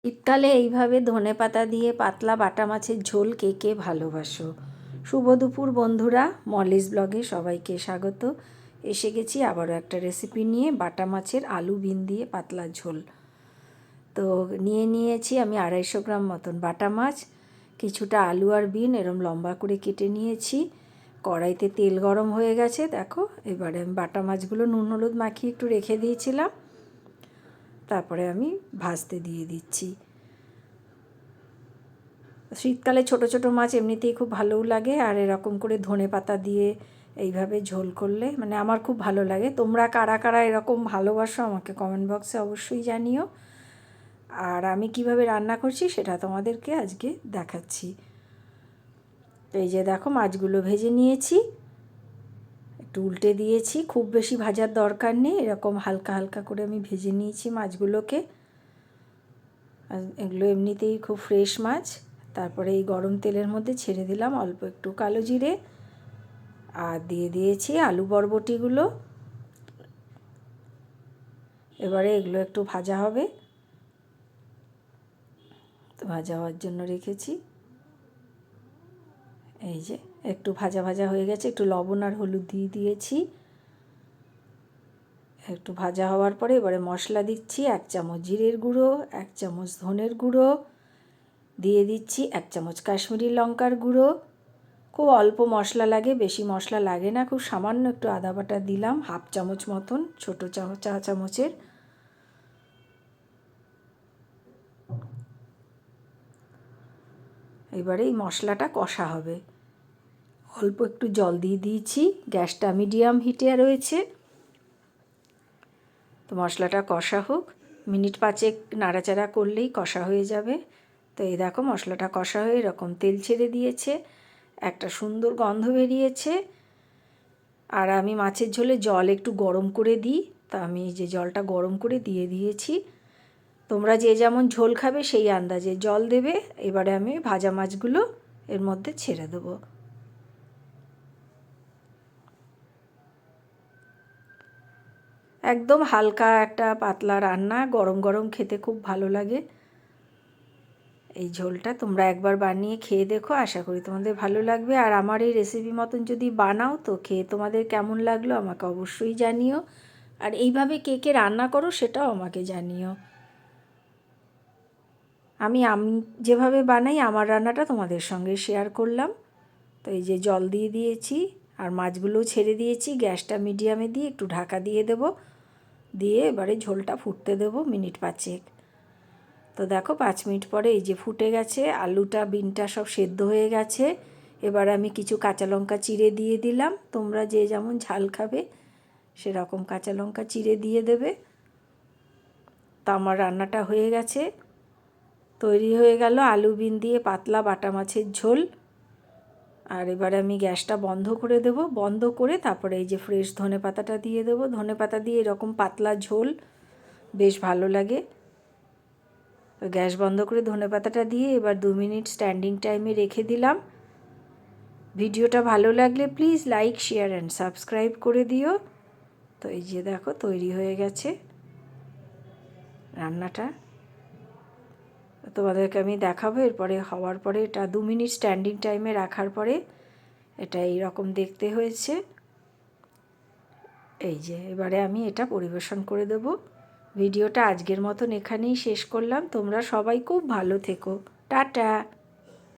শীতকালে এইভাবে ধনেপাতা দিয়ে পাতলা বাটা মাছের ঝোল কে কে ভালোবাসো। শুভ দুপুর বন্ধুরা, মলিস ব্লগে সবাইকে স্বাগত। এসে গেছি আবারও একটা রেসিপি নিয়ে, বাটা মাছের আলু বিন দিয়ে পাতলা ঝোল। তো নিয়েছি আমি 250 গ্রাম মতন বাটা মাছ, কিছুটা আলু আর বিন এরম লম্বা করে কেটে নিয়েছি। কড়াইতে তেল গরম হয়ে গেছে, দেখো এবারে আমি বাটা মাছগুলো নুন হলুদ মাখিয়ে একটু রেখে দিয়েছিলাম, তারপরে আমি ভাজতে দিয়ে দিচ্ছি। শীতকালে ছোট ছোট মাছ এমনিতেই খুব ভালোও লাগে, আর এরকম করে ধনেপাতা দিয়ে এইভাবে ঝোল করলে মানে আমার খুব ভালো লাগে। তোমরা কারা কারা এরকম ভালোবাসো আমাকে কমেন্ট বক্সে অবশ্যই জানিও। আর আমি কিভাবে রান্না করছি সেটা তোমাদেরকে আজকে দেখাচ্ছি। তো এই যে দেখো মাছগুলো ভেজে নিয়েছি, একটু উল্টে দিয়েছি, খুব বেশি ভাজার দরকার নেই, এরকম হালকা হালকা করে আমি ভেজে নিয়েছি মাছগুলোকে। এগুলো এমনিতেই খুব ফ্রেশ মাছ। তারপরে এই গরম তেলের মধ্যে ছেড়ে দিলাম অল্প একটু কালো জিরে, আর দিয়ে দিয়েছি আলু বরবটিগুলো। এবারে এগুলো একটু ভাজা হবে, তো ভাজা হওয়ার জন্য রেখেছি। এই যে একটু ভাজা ভাজা হয়ে গেছে, একটু লবণ আর হলুদ দিয়ে দিয়েছি। একটু ভাজা হওয়ার পরে এবারে মশলা দিচ্ছি। 1 চামচ জিরের গুঁড়ো, 1 চামচ ধনের গুঁড়ো, দিয়ে দিচ্ছি 1 চামচ কাশ্মীরি লঙ্কার গুঁড়ো। খুব অল্প মশলা লাগে, বেশি মশলা লাগে না, খুব সামান্য একটু আদা বাটা দিলাম, 1/2 চামচ মতন, ছোটো চা চামচের। এবারে এই মশলাটা কষা হবে, অল্প একটু জল দিয়ে দিয়েছি, গ্যাসটা মিডিয়াম হিটে রয়েছে। তো মশলাটা কষা হোক, মিনিট 5 নাড়াচাড়া করলেই কষা হয়ে যাবে। তো এই দেখো মশলাটা কষা হয়ে এরকম তেল ছেড়ে দিয়েছে, একটা সুন্দর গন্ধ বেরিয়েছে। আর আমি মাছের ঝোলে জল একটু গরম করে দিই, তা আমি যে জলটা গরম করে দিয়ে দিয়েছি। তোমরা যে যেমন ঝোল খাবে সেই আন্দাজে জল দেবে। এবারে আমি ভাজা মাছগুলো এর মধ্যে ছেড়ে দেবো। একদম হালকা একটা পাতলা রান্না, গরম গরম খেতে খুব ভালো লাগে। এই ঝোলটা তোমরা একবার বানিয়ে খেয়ে দেখো, আশা করি তোমাদের ভালো লাগবে। আর আমার এই রেসিপি মতন যদি বানাও তো খেয়ে তোমাদের কেমন লাগলো আমাকে অবশ্যই জানিও। আর এইভাবে কে কে রান্না করো সেটাও আমাকে জানিও। আমি যেভাবে বানাই আমার রান্নাটা তোমাদের সঙ্গে শেয়ার করলাম। তো এই যে জল দিয়ে দিয়েছি আর মাছগুলোও ছেড়ে দিয়েছি, গ্যাসটা মিডিয়ামে দিয়ে একটু ঢাকা দিয়ে দেবো, দিয়ে এবারে ঝোলটা ফুটতে দেবো মিনিট 5। তো দেখো 5 মিনিট পরে এই যে ফুটে গেছে, আলুটা বিনটা সব সেদ্ধ হয়ে গেছে। এবার আমি কিছু কাঁচা লঙ্কা চিড়ে দিয়ে দিলাম, তোমরা যে যেমন ঝাল খাবে সেরকম কাঁচা লঙ্কা চিড়ে দিয়ে দেবে। তো আমার রান্নাটা হয়ে গেছে, তৈরি হয়ে গেল আলু বিন দিয়ে পাতলা বাটা মাছের ঝোল। আর এবারে আমি গ্যাসটা বন্ধ করে দেব, বন্ধ করে তারপরে এই যে ফ্রেশ ধনেপাতাটা দিয়ে দেবো। ধনেপাতা দিয়ে এরকম পাতলা ঝোল বেশ ভালো লাগে। তো গ্যাস বন্ধ করে ধনেপাতাটা দিয়ে এবার 2 মিনিট স্ট্যান্ডিং টাইমে রেখে দিলাম। ভিডিওটা ভালো লাগলে please like share and subscribe করে দিও। তো এই যে দেখো তৈরি হয়ে গেছে রান্নাটা, তোমাদেরকে আমি দেখাবো। এরপরে হওয়ার পরে এটা 2 মিনিট স্ট্যান্ডিং টাইমে রাখার পরে এটা এইরকম দেখতে হয়েছে। এই যে এবারে আমি এটা পরিবেশন করে দেব। ভিডিওটা আজকের মতন এখানেই শেষ করলাম। তোমরা সবাই খুব ভালো থেকো, টাটা।